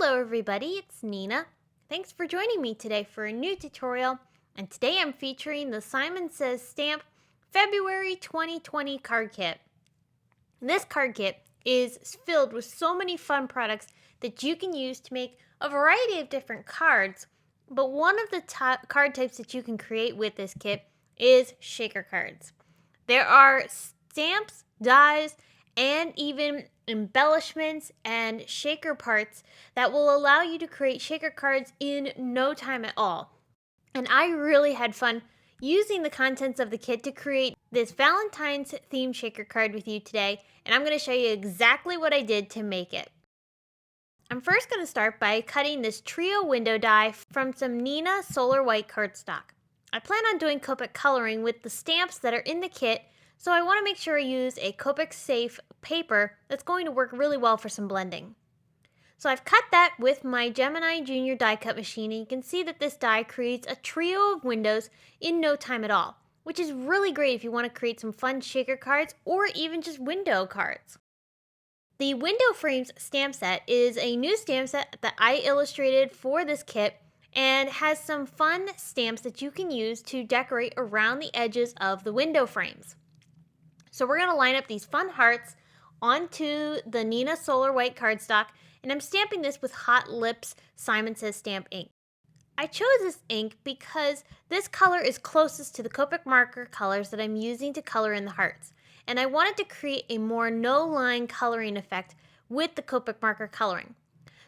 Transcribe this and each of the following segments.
Hello everybody, it's Nina. Thanks for joining me today for a new tutorial, and today I'm featuring the Simon Says Stamp February 2020 card kit. This card kit is filled with so many fun products that you can use to make a variety of different cards, but one of the card types that you can create with this kit is shaker cards. There are stamps, dies, and even embellishments and shaker parts that will allow you to create shaker cards in no time at all. And I really had fun using the contents of the kit to create this Valentine's themed shaker card with you today, and I'm going to show you exactly what I did to make it. I'm first going to start by cutting this trio window die from some Nina Solar White cardstock. I plan on doing Copic coloring with the stamps that are in the kit, so I want to make sure I use a Copic safe paper that's going to work really well for some blending. So I've cut that with my Gemini Junior die cut machine, and you can see that this die creates a trio of windows in no time at all, which is really great if you want to create some fun shaker cards or even just window cards. The Window Frames stamp set is a new stamp set that I illustrated for this kit and has some fun stamps that you can use to decorate around the edges of the window frames. So we're going to line up these fun hearts onto the Nina Solar White cardstock, and I'm stamping this with Hot Lips Simon Says Stamp ink. I chose this ink because this color is closest to the Copic marker colors that I'm using to color in the hearts, and I wanted to create a more no-line coloring effect with the Copic marker coloring.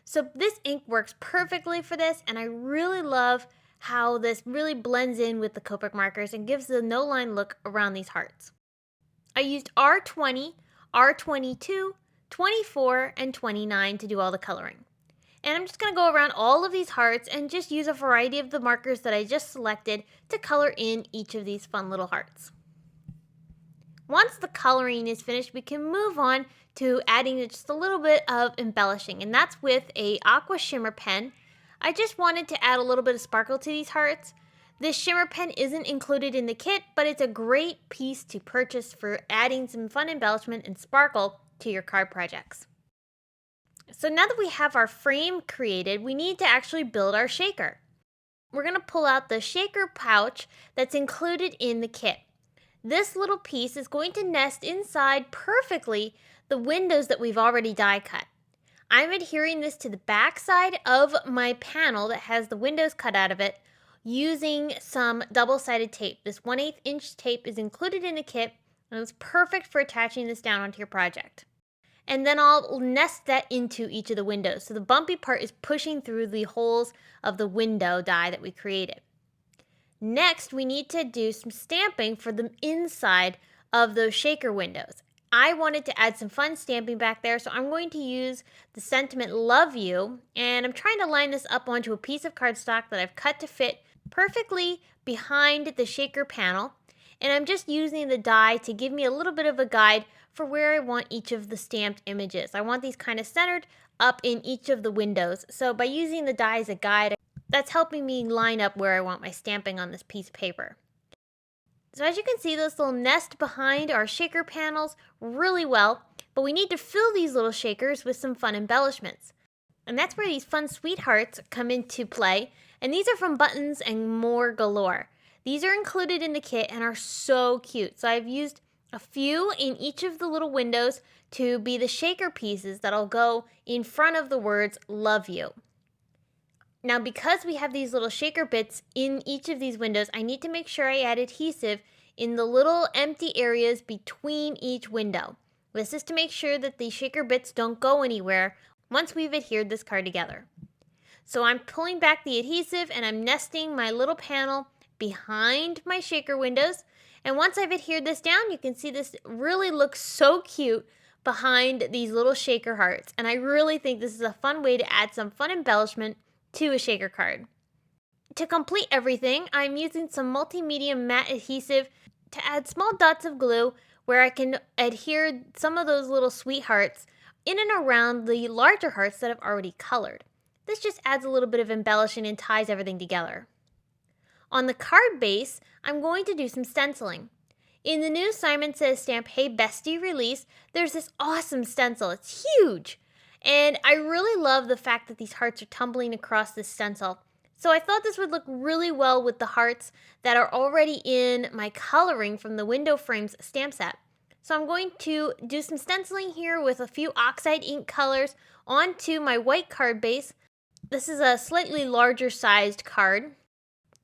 So this ink works perfectly for this, and I really love how this really blends in with the Copic markers and gives the no-line look around these hearts. I used R20, R22, 24, and 29 to do all the coloring. And I'm just going to go around all of these hearts and just use a variety of the markers that I just selected to color in each of these fun little hearts. Once the coloring is finished, we can move on to adding just a little bit of embellishing, and that's with a aqua shimmer pen. I just wanted to add a little bit of sparkle to these hearts. This shimmer pen isn't included in the kit, but it's a great piece to purchase for adding some fun embellishment and sparkle to your card projects. So now that we have our frame created, we need to actually build our shaker. We're going to pull out the shaker pouch that's included in the kit. This little piece is going to nest inside perfectly the windows that we've already die cut. I'm adhering this to the back side of my panel that has the windows cut out of it using some double-sided tape. This 1/8 inch tape is included in the kit, and it's perfect for attaching this down onto your project. And then I'll nest that into each of the windows, so the bumpy part is pushing through the holes of the window die that we created. Next, we need to do some stamping for the inside of those shaker windows. I wanted to add some fun stamping back there, so I'm going to use the sentiment Love You, and I'm trying to line this up onto a piece of cardstock that I've cut to fit perfectly behind the shaker panel, and I'm just using the die to give me a little bit of a guide for where I want each of the stamped images. I want these kind of centered up in each of the windows, so by using the die as a guide, that's helping me line up where I want my stamping on this piece of paper. So as you can see, this little nest behind our shaker panels really well, but we need to fill these little shakers with some fun embellishments. And that's where these fun sweethearts come into play, and these are from Buttons and More Galore. These are included in the kit and are so cute. So I've used a few in each of the little windows to be the shaker pieces that'll go in front of the words Love You. Now, because we have these little shaker bits in each of these windows, I need to make sure I add adhesive in the little empty areas between each window. This is to make sure that the shaker bits don't go anywhere once we've adhered this card together. So I'm pulling back the adhesive and I'm nesting my little panel behind my shaker windows. And once I've adhered this down, you can see this really looks so cute behind these little shaker hearts. And I really think this is a fun way to add some fun embellishment to a shaker card. To complete everything, I'm using some multimedia matte adhesive to add small dots of glue where I can adhere some of those little sweethearts in and around the larger hearts that I've already colored. This just adds a little bit of embellishing and ties everything together. On the card base, I'm going to do some stenciling. In the new Simon Says Stamp Hey Bestie release, there's this awesome stencil. It's huge. And I really love the fact that these hearts are tumbling across this stencil. So I thought this would look really well with the hearts that are already in my coloring from the Window Frames stamp set. So I'm going to do some stenciling here with a few Oxide ink colors onto my white card base. This is a slightly larger sized card.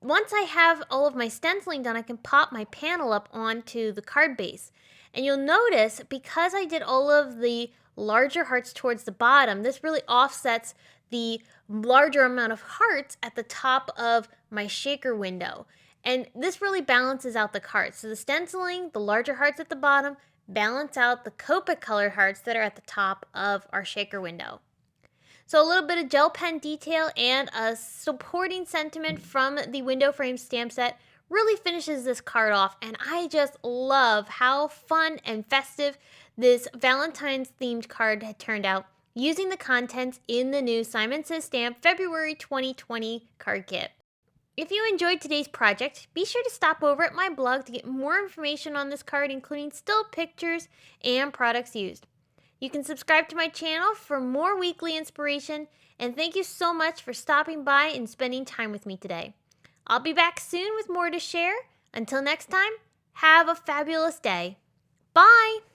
Once I have all of my stenciling done, I can pop my panel up onto the card base. And you'll notice, because I did all of the larger hearts towards the bottom, this really offsets the larger amount of hearts at the top of my shaker window. And this really balances out the cards. So the stenciling, the larger hearts at the bottom, balance out the Copic colored hearts that are at the top of our shaker window. So a little bit of gel pen detail and a supporting sentiment from the Window Frame stamp set really finishes this card off, and I just love how fun and festive this Valentine's themed card had turned out using the contents in the new Simon Says Stamp February 2020 card kit. If you enjoyed today's project, be sure to stop over at my blog to get more information on this card, including still pictures and products used. You can subscribe to my channel for more weekly inspiration, and thank you so much for stopping by and spending time with me today. I'll be back soon with more to share. Until next time, have a fabulous day. Bye!